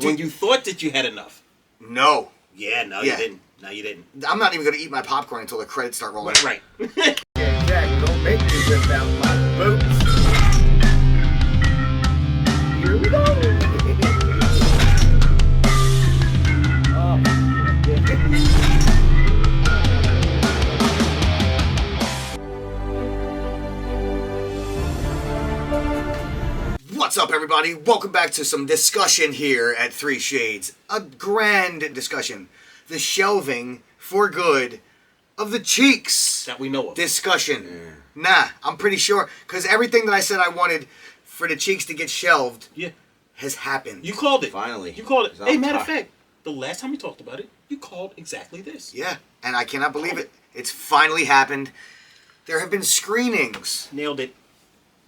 When you thought that you had enough. No. Yeah, no, you didn't. No, you didn't. I'm not even going to eat my popcorn until the credits start rolling. Right. Yeah, Jack, don't make me whip out my boots. Here we go. What's up, everybody? Welcome back to some discussion here at Three Shades. A grand discussion. The shelving for good of the cheeks. That we know of. Discussion. Nah, I'm pretty sure. Because everything that I said I wanted for the cheeks to get shelved has happened. You called it. Finally. You called it. Hey, matter of fact, the last time we talked about it, you called exactly this. Yeah, and I cannot believe it. It's finally happened. There have been screenings Nailed it.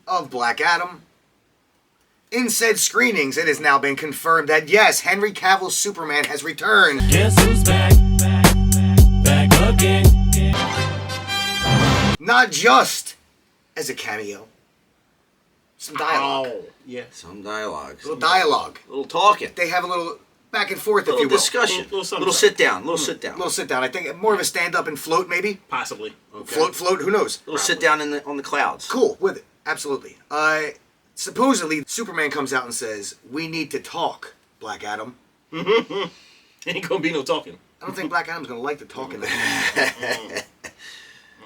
of Black Adam. In said screenings, it has now been confirmed that yes, Henry Cavill's Superman has returned. Guess who's back again. Not just as a cameo. Some dialogue. Oh, yeah. Some dialogue. A little dialogue. A little talking. They have a little back and forth, A if you little will. discussion. Little Little sit down. Little sit down. A little sit down. I think more of a stand up and float, maybe. Possibly. Okay. Float. Who knows? Little sit down on the clouds. Cool with it. Absolutely. Supposedly, Superman comes out and says, "We need to talk, Black Adam." Ain't gonna be no talking. I don't think Black Adam's gonna like the talking.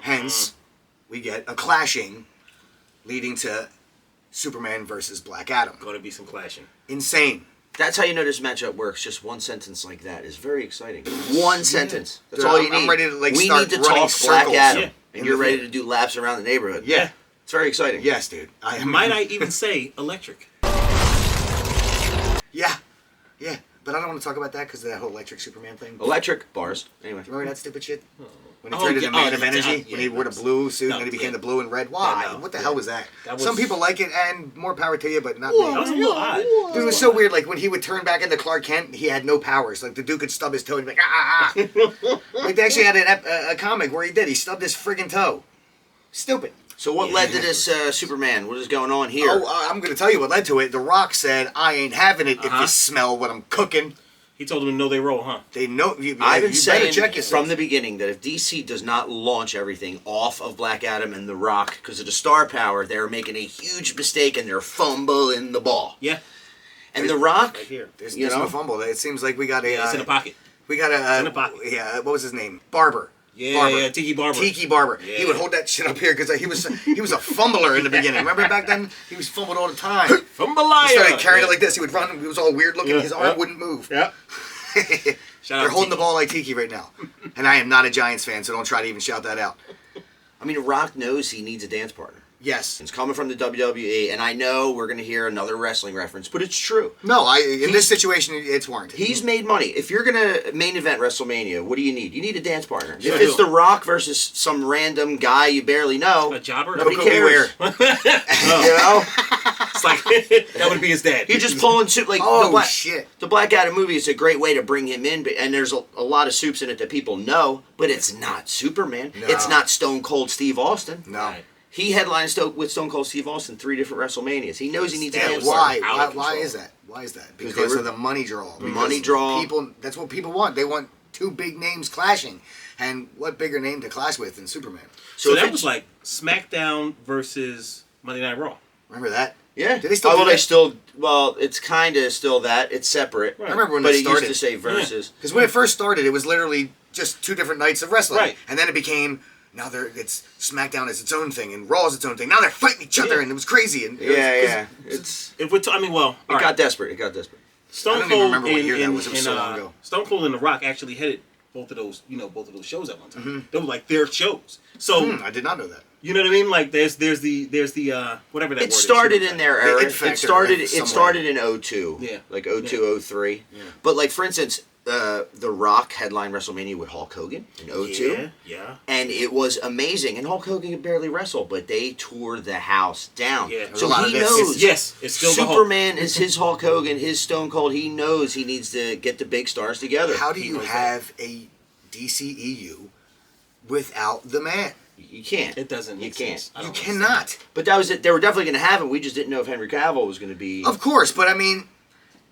Hence, we get a clashing, leading to Superman versus Black Adam. Gonna be some clashing. Insane. That's how you know this matchup works. Just one sentence like that is very exciting. One sentence. That's all you need. I'm ready to we start need to running talk Black circles. Adam, Yeah. and you're ready to do laps around the neighborhood. Yeah. It's very exciting. Yes, dude. Might I even say electric? Yeah. Yeah. But I don't want to talk about that because of that whole electric Superman thing. Electric bars. Anyway. Remember that stupid shit? When he Oh, turned into yeah, Man of yeah, Energy? yeah, When he wore the that's- blue suit no, and then he became yeah. the blue and red? Why? Yeah, no, What the yeah. hell was that? That Some was- people like it, and more power to you, but not That me. was a little odd. Dude, it was so weird. Like, when he would turn back into Clark Kent, he had no powers. Like, the dude could stub his toe and be like, ah, ah, ah. Like, they actually had a comic where he did. He stubbed his friggin' toe. Stupid. So what led to this Superman? What is going on here? Oh, I'm going to tell you what led to it. The Rock said, "I ain't having it if you smell what I'm cooking." He told him to know they roll, huh? They know you. I've been you saying better check yourself. from the beginning that if DC does not launch everything off of Black Adam and The Rock because of the star power, they're making a huge mistake and they're fumbling the ball. Yeah. And The Rock, Right here. There's you no know? fumble. It seems like we got a. It's in the pocket. We got a. in the pocket. Yeah. What was his name? Barber. Yeah, Barber. yeah, Tiki Barber. Tiki Barber. Yeah. He would hold that shit up here because he was a fumbler in the beginning. Remember back then? He was fumbled all the time. From Malaya. He started carrying it like this. He would run. He was all weird looking. Yeah, His arm wouldn't move. Yeah. They're holding the ball like Tiki right now. And I am not a Giants fan, so don't try to even shout that out. I mean, Rock knows he needs a dance partner. Yes. It's coming from the WWE, and I know we're going to hear another wrestling reference, but it's true. No, in this situation, it's warranted. He's made money. If you're going to main event WrestleMania, what do you need? You need a dance partner. Sure If it's do. The Rock versus some random guy you barely know, A jobber? nobody Coco cares. Beware. You know? It's like, that would be his dad. You're just pulling soup. Like Oh, shit. The Black Adam movie is a great way to bring him in, and there's a lot of soups in it that people know, but it's not Superman. No. It's not Stone Cold Steve Austin. No. Right. He headlined with Stone Cold Steve Austin 3 different WrestleManias. He knows he needs a That dance was partner. Why? out Why, of why control. is that? Why is that? Because Because they of the money draw. Because money draw. People. That's what people want. They want two big names clashing, and what bigger name to clash with than Superman? So if that it's- was like SmackDown versus Monday Night Raw. Remember that? Yeah. Did they still Oh, do well, that? they still. Well, it's kind of still that. It's separate. Right. I remember when But it it started. used to say versus. Because when it first started, it was literally just 2 different nights of wrestling. Right. And then it became, now it's SmackDown is its own thing, and Raw is its own thing. Now they're fighting each other, Yeah. and it was crazy. And it Yeah, was, yeah. If we're I mean, well, It all right. got desperate. It got desperate. Stone I don't Cold even remember what and, year that and- was. It was and, so long ago. Stone Cold and The Rock actually headed both of those shows at one time. They were like their shows. So I did not know that. you know what I mean? Like there's the whatever that word It is. started in their era. It It factor started. somewhere. It started in 02. Yeah. Like 02, 03. Yeah. But like for instance, The Rock headlined WrestleMania with Hulk Hogan in 02. Yeah. And it was amazing. And Hulk Hogan could barely wrestle, but they tore the house down. Yeah. There's So a lot he of this. knows. Yes, it's still the Hulk. Superman is his Hulk Hogan, his Stone Cold. He knows he needs to get the big stars together. How do He you knows have a DCEU without the man? You can't. It doesn't You make can't. sense. I You don't cannot. But that was it. They were definitely going to have it. We just didn't know if Henry Cavill was going to be. Of course, but I mean,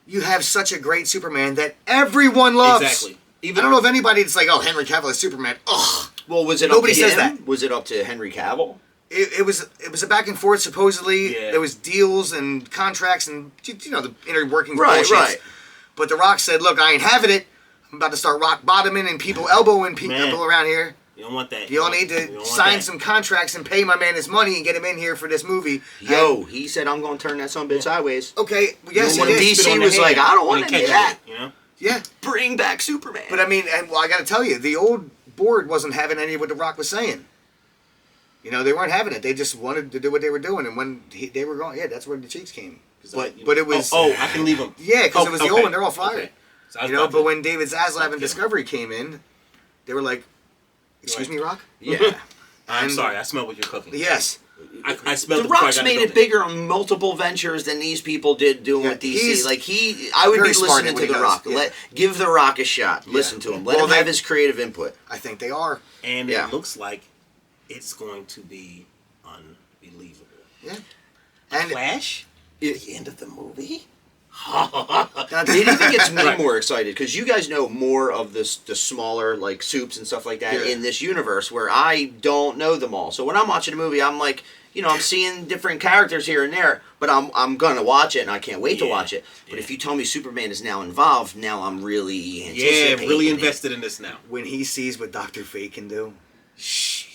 you have such a great Superman that everyone loves. Exactly. I don't know if anybody's like, oh, Henry Cavill is Superman. Ugh. Well, was it Nobody up to says him? that. Was it up to Henry Cavill? It was a back and forth. Supposedly, Yeah. there was deals and contracts and the inner workings. Right, bullshits. right. But The Rock said, "Look, I ain't having it. I'm about to start rock bottoming and people elbowing people Man. around here. You don't want that. You all need You don't to want sign that. some contracts and pay my man his money and get him in here for this movie." Yo, he said, I'm going to turn that son of a bitch sideways. Okay, yes, When he did. DC Spit on the was like, hand I don't when want he any of catches that. it, you know? Yeah, Bring back Superman. but I mean, I got to tell you, the old board wasn't having any of what The Rock was saying. They weren't having it. They just wanted to do what they were doing, and when they were going, that's where the cheeks came. But it was I can leave them. yeah, because it was the old one. They're all fired. Okay. So I was about But to- when David Zaslav and Okay. Discovery came in, they were like, "Excuse me, Rock." yeah. I'm and- sorry, I smell what you're cooking. Yes. I smelled The it before I Rock's got made to it bigger on multiple ventures than these people did doing Yeah, with he's DC. I would very be smart listening at what to he The does, Rock. yeah. Give The Rock a shot. Listen to him. Let Well, him have they- his creative input. I think they are. And Yeah. it looks like it's going to be unbelievable. Yeah. And Flash? At the end of the movie? Anything gets me Right. more excited because you guys know more of the smaller like soups and stuff like that Yeah. in this universe where I don't know them all. So when I'm watching a movie, I'm like, I'm seeing different characters here and there, but I'm gonna watch it and I can't wait to Yeah, watch it. But yeah. if you tell me Superman is now involved, now I'm really Yeah, anticipating really it. invested in this now. when he sees what Dr. Fate can do, Jeez.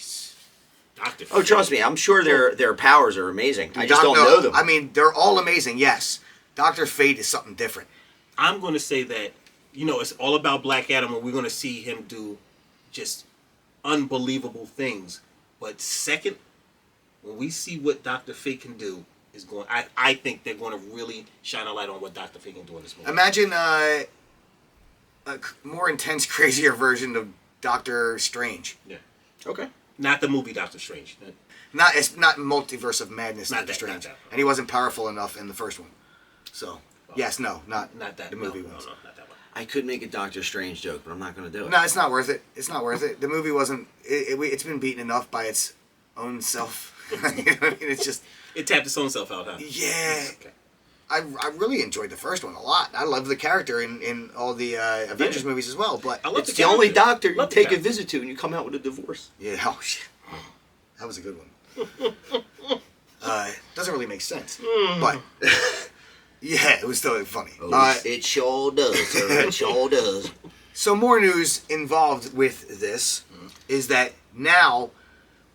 Dr. Oh, trust me, I'm sure their powers are amazing. I just don't No, know them. I mean, they're all amazing. Yes, Dr. Fate is something different. I'm going to say that, it's all about Black Adam, and we're going to see him do just unbelievable things. But second, when we see what Dr. Fate can do, I think they're going to really shine a light on what Dr. Fate can do in this movie. Imagine a more intense, crazier version of Doctor Strange. Yeah. Okay. Not the movie Doctor Strange. It's not Multiverse of Madness, Not Doctor that, Strange, not that. and he wasn't powerful enough in the first one. So, yes, no, not that. the movie No, ones. no, not that one. I could make a Doctor Strange joke, but I'm not going to do it. No, it's not worth it. It's not worth it. The movie wasn't. It's been beaten enough by its own self. You know what I mean? It's just. It tapped its own self out, huh? Yeah. Okay. I really enjoyed the first one a lot. I love the character in all the Avengers movies as well. But I love It's the only character. doctor you Love the take a character. visit to and you come out with a divorce. yeah, oh shit, that was a good one. Doesn't really make sense, but yeah, it was still funny. It sure does, sir. It sure does. So more news involved with this is that now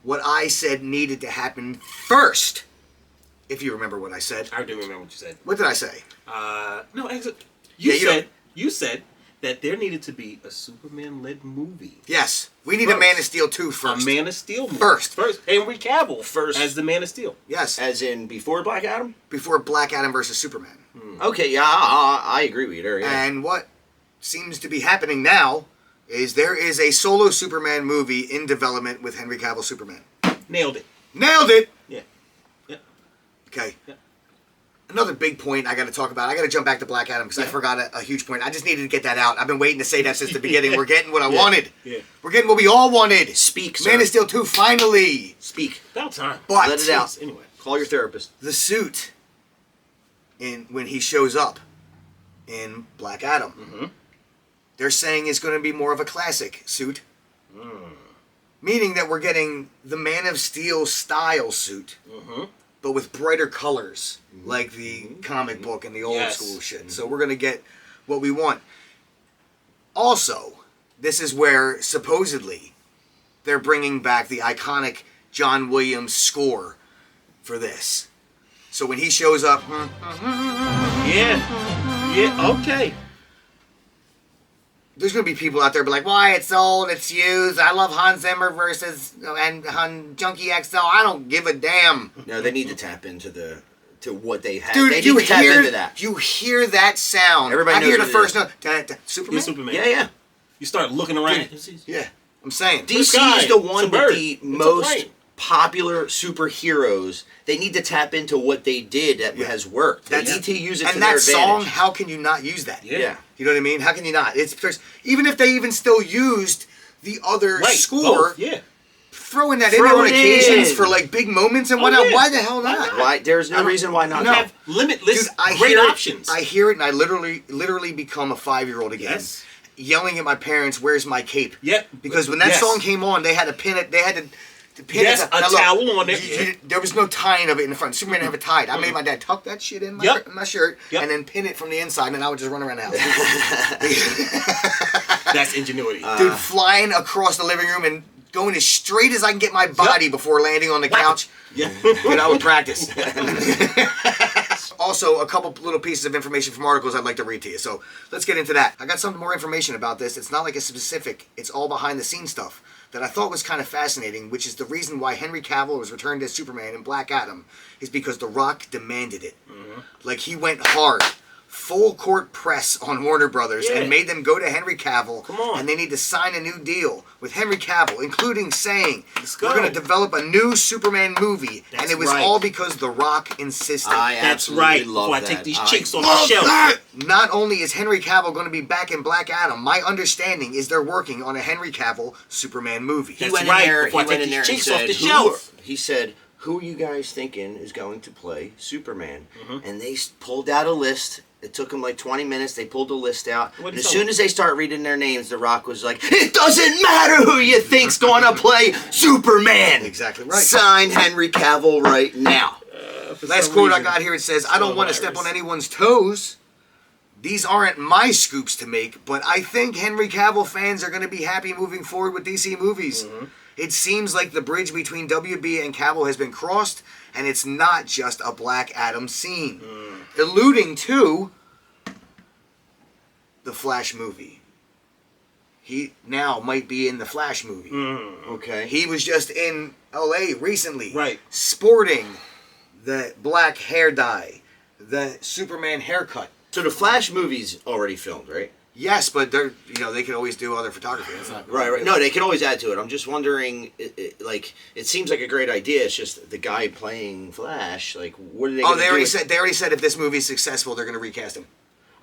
what I said needed to happen first. If you remember what I said. I do remember what you said. What did I say? No, actually, Yeah, you said that there needed to be a Superman-led movie. Yes. We need a First. Man of Steel 2 first. A Man of Steel movie. First. Henry Cavill First. as the Man of Steel. Yes. As in before Black Adam? Before Black Adam versus Superman. Okay, yeah, I agree with you there, yeah. And what seems to be happening now is there is a solo Superman movie in development with Henry Cavill Superman. Nailed it. Nailed it! Yeah. Yeah. Okay. Yeah. Another big point I got to talk about. I got to jump back to Black Adam because I forgot a huge point. I just needed to get that out. I've been waiting to say that since the beginning. We're getting what I wanted. Yeah. We're getting what we all wanted. Speak, sir. Man of Steel 2, finally. Speak. About time. But Let it out. Anyway. Call your therapist. the suit when he shows up in Black Adam, they're saying is going to be more of a classic suit. Meaning that we're getting the Man of Steel style suit, but with brighter colors, like the comic book and the old Yes. school shit. So we're going to get what we want. Also, this is where supposedly they're bringing back the iconic John Williams score for this. So when he shows up, Yeah. Yeah. Okay. there's going to be people out there be like, why, it's old, it's used, I love Hans Zimmer versus and Junkie XL, I don't give a damn. No, they need to tap into to what they have. Dude, they need you to tap hear, into that. you hear that sound. Everybody I hear knows the what it first is. note. Superman? You're Superman. Yeah, yeah. You start looking around. Yeah, I'm saying. This DC guy, is the one it's a bird. with the It's a most plane. popular superheroes. They need to tap into what they did that has worked. They need to use it to and their that song, advantage. how can you not use that? Yeah. You know what I mean? How can you not? It's because even if they even still used the other Right. score, Both. Yeah. throwing that in there Throw on it occasions in. for like big moments and whatnot. yeah. Why the hell not? Why? There's no reason why not. You have limitless great hear options. I hear it, and I literally become a 5-year-old again, Yes. yelling at my parents, "Where's my cape?" Yep. Because when that Yes. song came on, they had to pin it. They had to pin Yes, it. a Now, look, towel on it. there was no tying of it in the front. Superman didn't have it tied. I made my dad tuck that shit in Yep. my shirt Yep. and then pin it from the inside, and I would just run around the house. That's ingenuity. Dude, flying across the living room and going as straight as I can get my body before landing on the couch. yeah. Dude, I would practice. Also, a couple little pieces of information from articles I'd like to read to you. So let's get into that. I got some more information about this. It's not like a specific, it's all behind the scenes stuff that I thought was kind of fascinating, which is the reason why Henry Cavill was returned as Superman in Black Adam is because The Rock demanded it. Like, he went hard. Full court press on Warner Brothers Yeah. and made them go to Henry Cavill. Come on. And they need to sign a new deal with Henry Cavill, including saying, Let's go. we're going to develop a new Superman movie. That's and it was right. all because The Rock insisted. That's absolutely right. love Before I that. take these I chicks off the Love shelf. that! Not only is Henry Cavill going to be back in Black Adam, my understanding is they're working on a Henry Cavill Superman movie. That's went right, in there. before I He went take in there these and chicks off said, the "Who shelf." are-" He said, "Who are you guys thinking is going to play Superman?" Mm-hmm. And they pulled out a list. It took them like 20 minutes. They pulled the list out. What And is as that? soon as they start reading their names, The Rock was like, "It doesn't matter who you think's going to play Superman. Exactly right. Sign Henry Cavill right now." Last quote I got here, it says, I don't want to step on anyone's toes. These aren't my scoops to make, but I think Henry Cavill fans are going to be happy moving forward with DC movies. It seems like the bridge between WB and Cavill has been crossed, and it's not just a Black Adam scene. Alluding to the Flash movie. He now might be in the Flash movie. Okay. He was just in LA recently. Right. Sporting the black hair dye, the Superman haircut. So the Flash movie's already filmed, right? Yes, but they're they can always do other photography. That's not Right. No, they can always add to it. I'm just wondering, it seems like a great idea. It's just the guy playing Flash. Like, what are they? Oh, gonna they do already with- said. They already said if this movie's successful, they're going to recast him.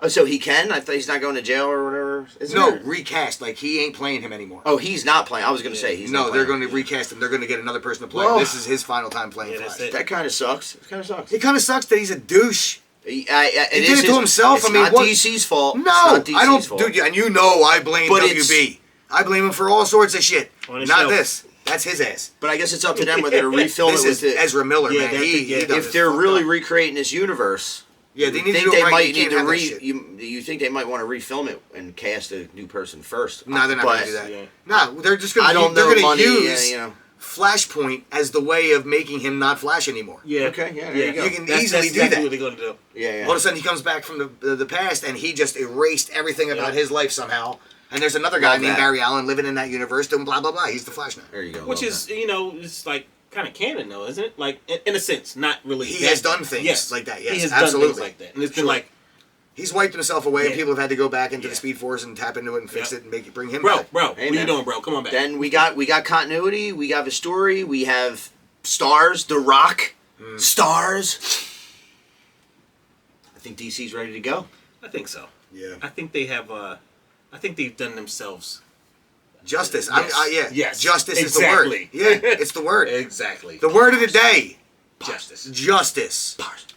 Oh, so he can? I thought he's not going to jail or whatever. Isn't No, there- recast. Like he ain't playing him anymore. Oh, he's not playing. I was going to say he's no, not they're playing. going to recast him. They're going to get another person to play him. Whoa. This is his final time playing Yeah, that's Flash. it. That kind of sucks. It kind of sucks. It kind of sucks that he's a douche. He did it to himself. It's I mean, not what- DC's fault. No, It's not DC's I don't, fault. dude. And you know I blame But WB. I blame him for all sorts of shit. On his Not shelf. this. That's his ass. But I guess it's up to them whether to refilm This it is with it. Ezra Miller, Yeah, man. they're He thinking- does If this they're fucked really up. recreating this universe, Yeah, they need to think do it they right. might You need can't to have that shit. you think they might want to refilm it and cast a new person first? No, they're not But going to do that. Yeah. No, they're just going I to. don't They're know going money. to use You know. Flashpoint as the way of making him not Flash anymore. Yeah. Okay, yeah, there you go. You can That's easily exactly do that. what they're going to do. Yeah. All of a sudden, he comes back from the past, and he just erased everything about his life somehow. And there's another guy Love named that. Barry Allen living in that universe doing blah blah blah. He's the Flash now. There you go. Which Love is, that. it's like kind of canon though, isn't it? Like, in a sense, not really. He has done things like that, yes, he has done absolutely. things like that. And it's been like, He's wiped himself away, and Yeah. people have had to go back into the Yeah. Speed Force and tap into it and fix Yep. it and make it bring him bro, back. Hey, what are you man. doing, bro? Come on back. Then we got continuity. We have a story. We have stars. The Rock. Stars. I think DC's ready to go. I think so. Yeah. I think they have. I think they've done themselves. Justice. Yes. Yeah. Yes. Justice is the word. Exactly. Yeah, it's the word. Exactly. The word of the day. Justice. Justice. Stars.